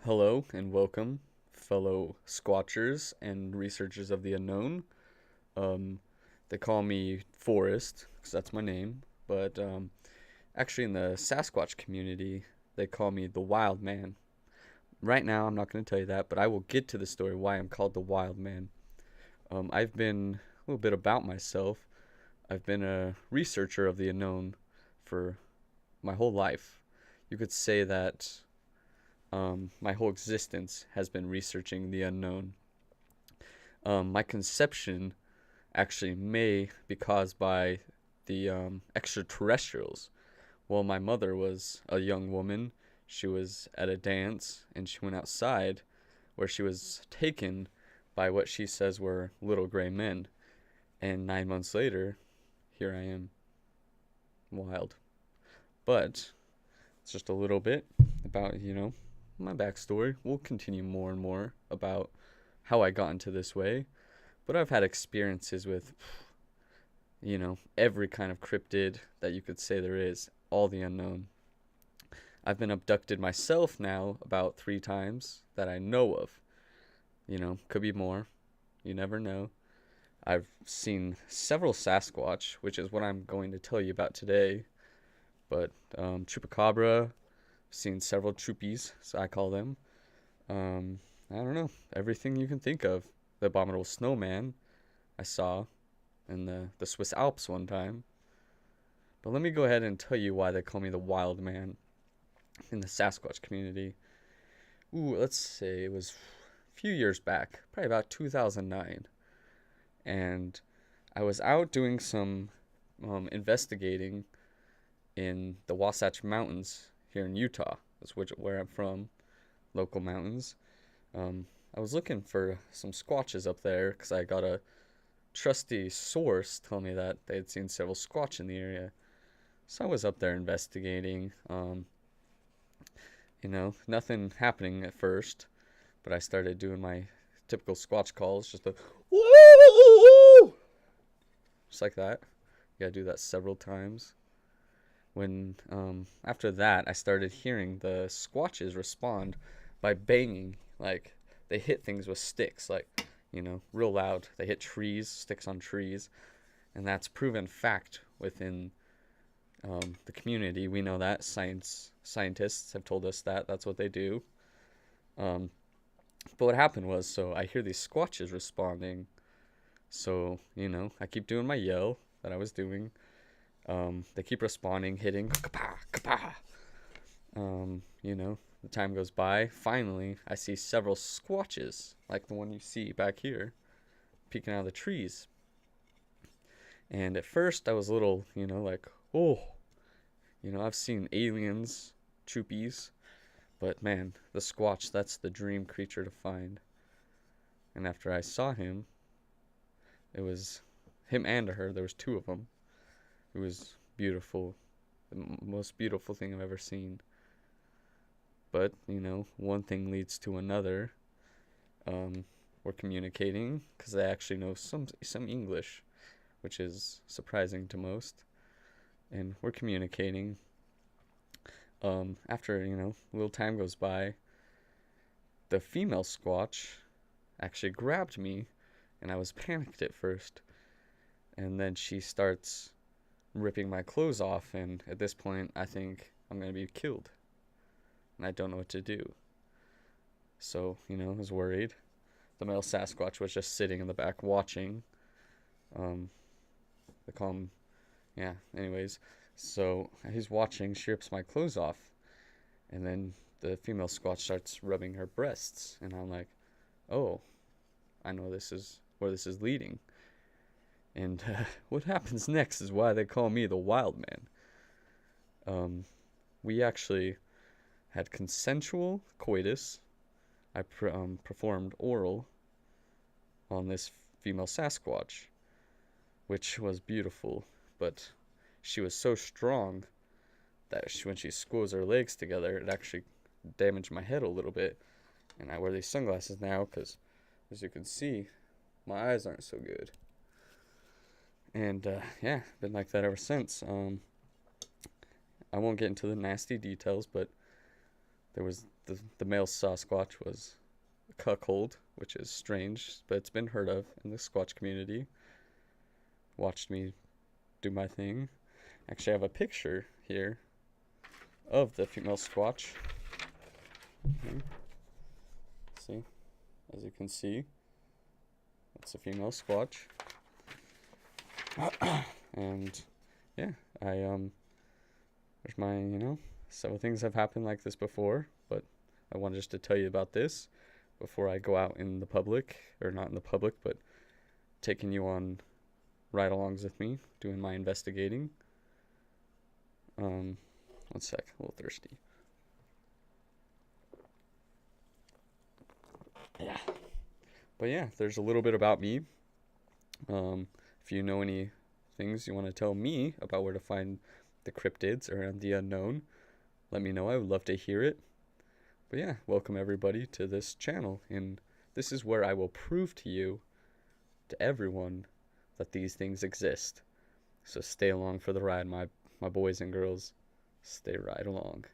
Hello and welcome, fellow squatchers and researchers of the unknown. Um, they call me Forrest because that's my name, but actually, in the Sasquatch community, they call me the Wild Man. Right now, I'm not going to tell you that, but I will get to the story why I'm called the Wild Man. I've been a little bit about myself. I've been a researcher of the unknown for my whole life. You could say that my whole existence has been researching the unknown. My conception actually may be caused by the extraterrestrials. Well, my mother was a young woman. She was at a dance and she went outside where she was taken by what she says were little gray men. And 9 months later, here I am, wild. But it's just a little bit about, my backstory. We'll continue more and more about how I got into this way. But I've had experiences with, every kind of cryptid that you could say there is, all the unknown. I've been abducted myself now about 3 times that I know of. Could be more. You never know. I've seen several Sasquatch, which is what I'm going to tell you about today. But Chupacabra, seen several Chupies, so I call them. I don't know, everything you can think of. The abominable snowman I saw in the Swiss Alps one time. But let me go ahead and tell you why they call me the Wild Man in the Sasquatch community. Let's say it was a few years back, probably about 2009. And I was out doing some investigating in the Wasatch Mountains here in Utah. That's where I'm from, local mountains. I was looking for some squatches up there because I got a trusty source tell me that they had seen several squatch in the area. So I was up there investigating. Nothing happening at first, but I started doing my typical squatch calls, just a woo, just like that. You gotta do that several times. When after that, I started hearing the squatches respond by banging, like they hit things with sticks, like real loud. They hit trees, sticks on trees, and that's proven fact within the community. We know that scientists have told us that that's what they do. Um, but what happened was, so I hear these squatches responding. So I keep doing my yell that I was doing. They keep responding, hitting, kapah, kapah. The time goes by. Finally, I see several squatches, like the one you see back here, peeking out of the trees. And at first, I was a little, like, oh, I've seen aliens, chupies, but man, the squatch, that's the dream creature to find. And after I saw him, it was him and her, there was two of them. It was beautiful, the most beautiful thing I've ever seen. But, one thing leads to another. We're communicating because they actually know some English, which is surprising to most. And we're communicating. After, a little time goes by, the female squatch actually grabbed me, and I was panicked at first. And then she starts ripping my clothes off, and at this point, I think I'm going to be killed. And I don't know what to do. So, I was worried. The male Sasquatch was just sitting in the back watching. They call him, yeah, anyways. So he's watching, she rips my clothes off. And then the female Squatch starts rubbing her breasts. And I'm like, oh, I know this is where this is leading. And what happens next is why they call me the Wild Man. We actually had consensual coitus. I performed oral on this female Sasquatch, which was beautiful, but she was so strong that when she squeezed her legs together, it actually damaged my head a little bit. And I wear these sunglasses now because, as you can see, my eyes aren't so good. And yeah, been like that ever since. I won't get into the nasty details, but There was the male Sasquatch was a cuckold, which is strange, but it's been heard of in the Squatch community. Watched me do my thing. Actually, I have a picture here of the female Squatch. Mhm. See, as you can see, that's a female Squatch. And yeah, there's my, several things have happened like this before, but I wanted just to tell you about this before I go out in the public, or not in the public, but taking you on ride-alongs with me, doing my investigating. One sec, a little thirsty. Yeah. But yeah, there's a little bit about me. If you know any things you want to tell me about where to find the cryptids around the unknown, let me know. I would love to hear it. But yeah, welcome everybody to this channel, and this is where I will prove to you, to everyone, that these things exist. So stay along for the ride, my boys and girls. Stay right along.